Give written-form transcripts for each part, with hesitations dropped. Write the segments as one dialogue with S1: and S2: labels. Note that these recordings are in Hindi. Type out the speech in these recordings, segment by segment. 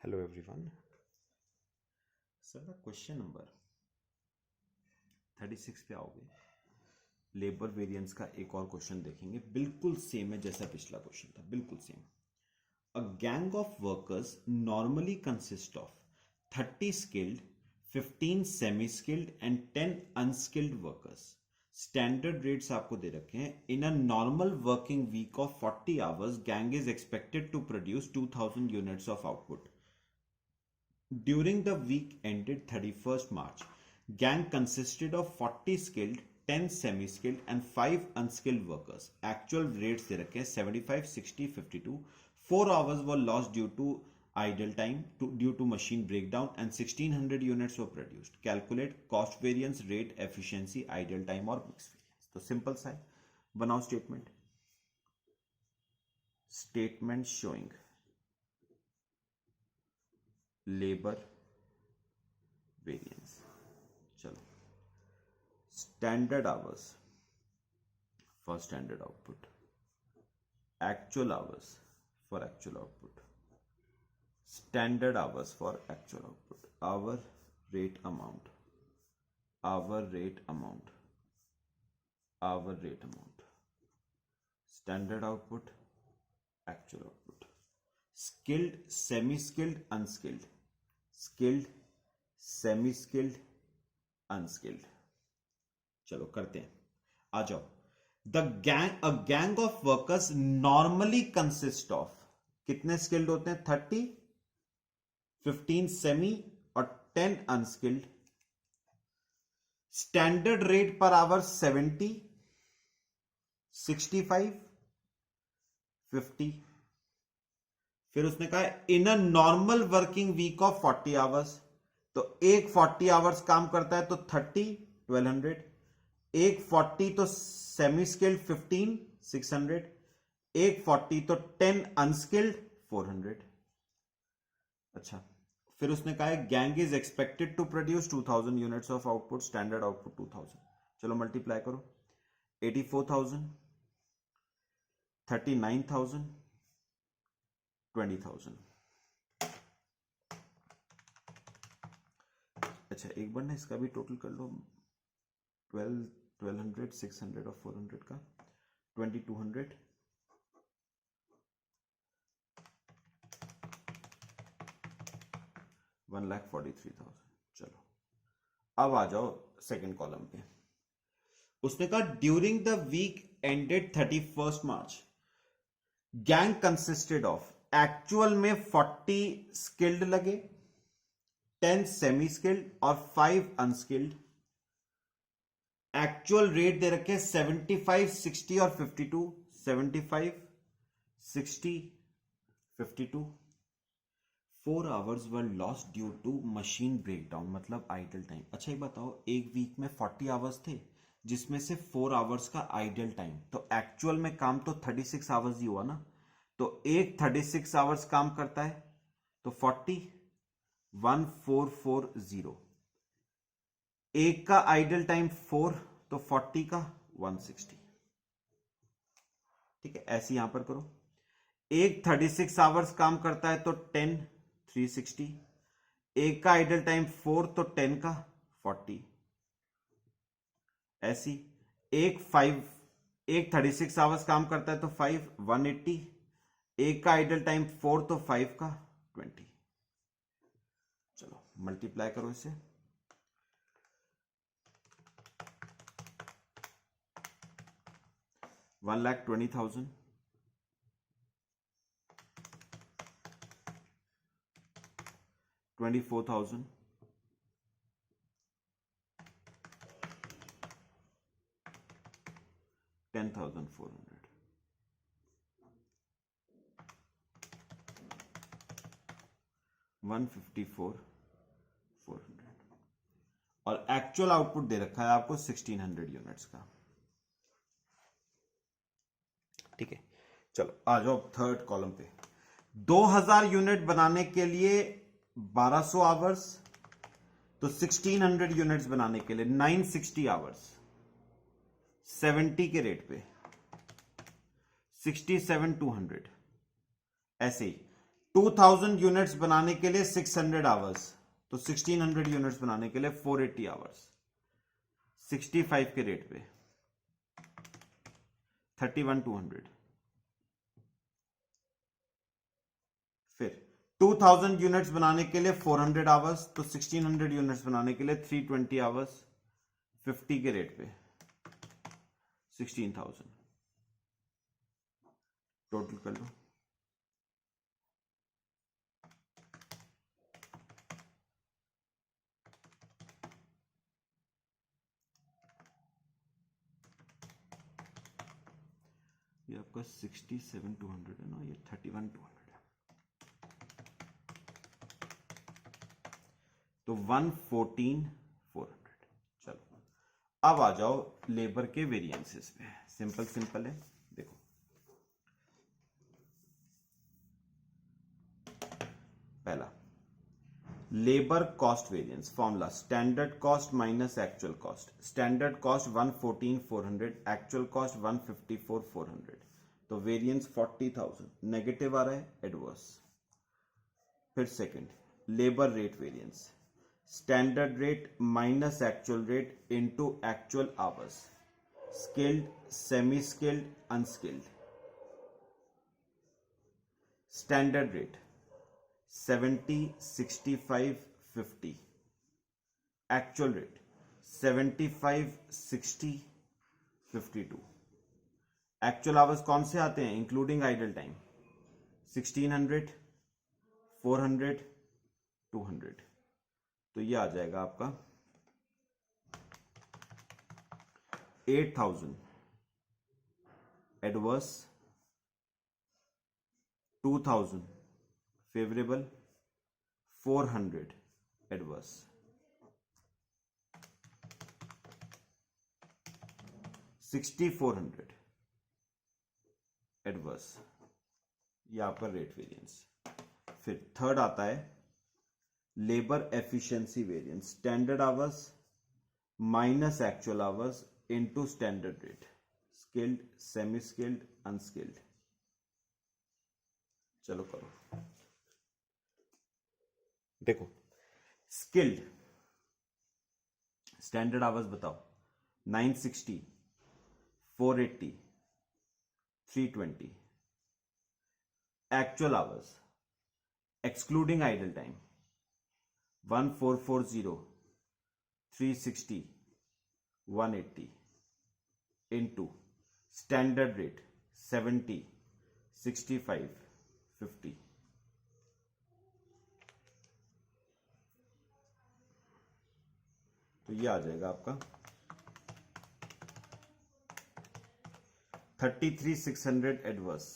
S1: Hello everyone. Sir the question number 36 पे आओगे। लेबर वेरिएंस का एक और क्वेश्चन देखेंगे, बिल्कुल सेम है जैसा पिछला क्वेश्चन था, बिल्कुल same. A gang of workers normally consist of 30 skilled, 15 semi skilled and 10 unskilled workers. Standard rates आपको दे रखे हैं। In a normal working week of 40 hours gang is expected to produce 2000 units of output. During the week ended 31st March, gang consisted of 40 skilled, 10 semi-skilled and 5 unskilled workers. Actual rates दे रखे हैं 75, 60, 52. 4 hours were lost due to idle time due to machine breakdown and 1600 units were produced. Calculate cost variance, rate, efficiency, idle time और mix variance. तो सिंपल सा है, बनाओ statement. Statement showing labour variance. चलो, standard hours for standard output, actual hours for actual output, standard hours for actual output, hour rate amount, hour rate amount, hour rate amount, standard output, actual output, skilled, semi skilled, unskilled, skilled, semi skilled, unskilled. चलो करते हैं, आ जाओ. A gang of workers normally consist of, कितने स्किल्ड होते हैं? 30, 15 सेमी और 10 unskilled. Standard rate per hour 70, 65, 50. फिर उसने कहा in a normal working week of 40 hours. तो एक 40 आवर्स काम करता है तो 30, 1200. एक 40 तो सेमी स्किल्ड 15, 600. एक 40 तो 10 अनस्किल्ड 400. अच्छा, फिर उसने कहा gang is expected to produce 2000 units of output, standard output 2000. चलो मल्टीप्लाई करो. 84,000, 39,000, 20,000. अच्छा, एक बार ना इसका भी टोटल कर लो. 1200, 600 और 400 का 2200. 1,43,000. चलो, अब आ जाओ सेकंड कॉलम पे. उसने कहा during the week ended 31st March gang consisted of, actual में 40 स्किल्ड लगे, 10 सेमी स्किल्ड और 5 अनस्किल्ड. एक्चुअल रेट दे रखे 75, 60 और 52. 75, 60, 52. 4 hours were lost due to machine breakdown, मतलब आइडल टाइम. अच्छा, ये बताओ, एक वीक में 40 आवर्स थे जिसमें से 4 आवर्स का आइडल टाइम, तो एक्चुअल में काम तो 36 आवर्स ही हुआ ना. तो एक 36 आवर्स काम करता है तो 40, 1440. एक का आइडल टाइम 4 तो 40 का 160. ठीक है, ऐसे यहां पर करो. एक 36 आवर्स काम करता है तो 10, 360. एक का आइडल टाइम 4 तो 10 का 40. ऐसी एक 36 आवर्स काम करता है तो 5, 180. एक का आइडल टाइम 4 तो 5 का 20. चलो मल्टीप्लाई करो इसे. 1,20,000, 24,000, 10,400. 154, 400. और एक्चुअल आउटपुट दे रखा है आपको 1600 यूनिट्स का. ठीक है, चलो आ जाओ थर्ड कॉलम पे. 2000 यूनिट बनाने के लिए 1200 आवर्स, तो 1600 यूनिट्स बनाने के लिए 960 आवर्स. 70 के रेट पे 67,200. ऐसे ही 2000 यूनिट्स बनाने के लिए 600 आवर्स, तो 1600 यूनिट्स बनाने के लिए 480 आवर्स 65 के रेट पे 31,200। फिर 2000 यूनिट्स बनाने के लिए 400 आवर्स, तो 1600 यूनिट्स बनाने के लिए 320 आवर्स 50 के रेट पे 16,000। टोटल कर लो। ये आपका 67,200 है ना, ये 31,200 है, तो 114,400। चलो अब आ जाओ लेबर के वेरिएंसेस पे। सिंपल सिंपल है, देखो पहला labour cost variance formula, standard cost minus actual cost. Standard cost 114,400, actual cost 154,400, तो वेरिएंस 40,000 नेगेटिव आ रहा है, एडवर्स। फिर second labour rate variance, standard rate minus actual rate into actual hours, skilled, semi skilled, unskilled. Standard rate 70, 65, 50, actual rate 75, 60, 52। Actual hours कौन से आते हैं इंक्लूडिंग आइडल टाइम? 1600, 400, 200, तो ये आ जाएगा आपका 8,000 एडवर्स, 2,000 फेवरेबल, 400 एडवर्स। 6,400 एडवर्स, यहां पर रेट वेरिएंस। फिर थर्ड आता है labour efficiency variance, standard hours minus actual hours into standard rate, skilled, semi skilled, unskilled. चलो करो, देखो स्किल्ड स्टैंडर्ड आवर्स बताओ, 960, 480, 320। Actual hours excluding idle time 1440, 360, 180 into standard rate 70, 65, 50। तो ये आ जाएगा आपका 33,600 एडवर्स,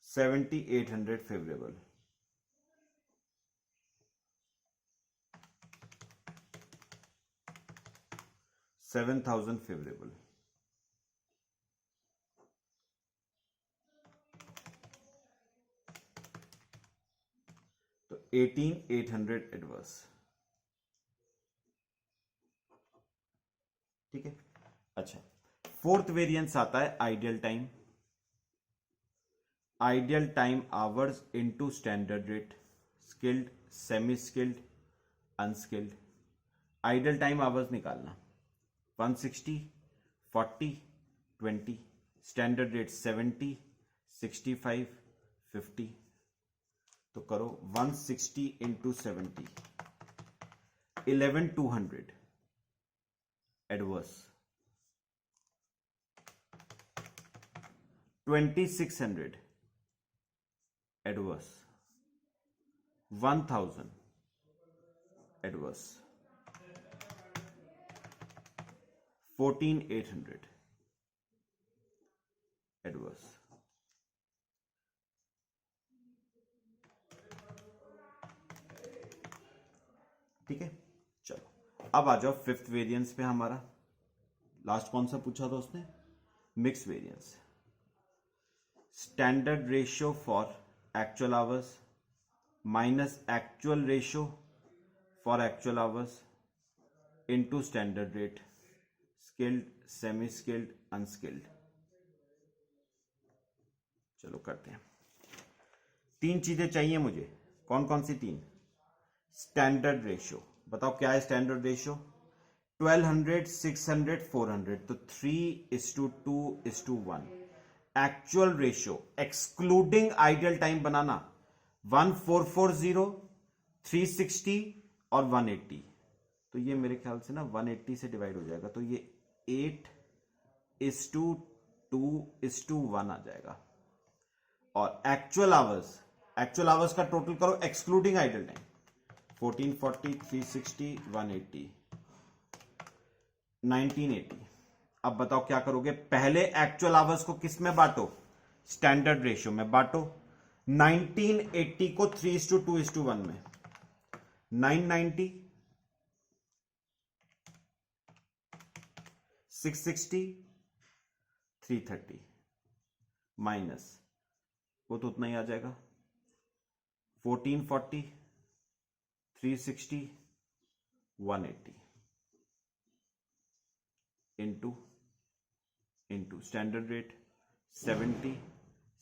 S1: 7,800 फेवरेबल, 7,000 फेवरेबल, तो 18,800 एडवर्स। ठीक है, अच्छा फोर्थ वेरिएंस आता है ideal time, ideal time hours into standard rate, skilled, semi skilled, unskilled. Ideal time hours निकालना 160, 40, 20, स्टैंडर्ड रेट 70, 65, 50। तो करो 160 into 70, 11,200 adverse, 2,600 adverse, 1,000 adverse, 14,800 adverse. ठीक है, चलो अब आ जाओ फिफ्थ वेरिएंस पे। हमारा लास्ट कौन सा पूछा था उसने? Mix variance, standard ratio for actual hours minus actual ratio for actual hours into standard rate, skilled, semi skilled, unskilled. चलो करते हैं। 3 चीजें चाहिए मुझे। कौन कौन सी 3? स्टैंडर्ड रेशियो, बताओ क्या है स्टैंडर्ड रेशियो? 1200, 600, 400, तो 3:2:1। Actual ratio excluding idle time बनाना 1440, 360 और 180। तो ये मेरे ख्याल से ना 180 से डिवाइड हो जाएगा, तो ये 8:2:1 आ जाएगा। और एक्चुअल आवर्स का टोटल करो एक्सक्लूडिंग आइडल टाइम, 1440, 360, 180, 1980। अब बताओ क्या करोगे? पहले एक्चुअल आवर्स को किस में बांटो? स्टैंडर्ड रेशियो में बांटो। 1980 को 3:2:1 में, 990, 660, 330 माइनस, वो तो उतना ही आ जाएगा, 1440, 360, 180 इंटू स्टैंडर्ड रेट 70,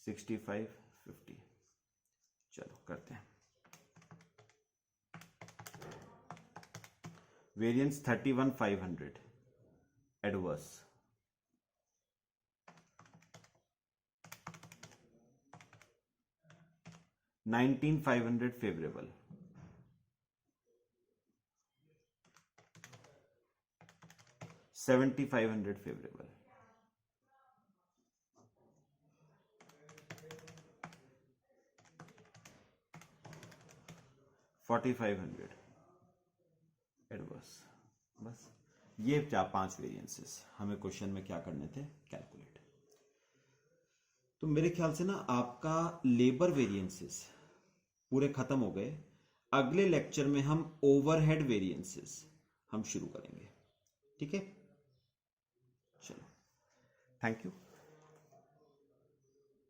S1: 65, 50। चलो करते हैं। Variance 31,500 adverse, 19,500 favourable, 7,500 favourable, 4,500 adverse. बस ये 4-5 वेरिएंसेस हमें क्वेश्चन में क्या करने थे? कैलकुलेट। तो मेरे ख्याल से ना आपका लेबर वेरिएंसेस पूरे खत्म हो गए। अगले लेक्चर में हम ओवरहेड वेरिएंसेस हम शुरू करेंगे, ठीक है? चलो, थैंक यू।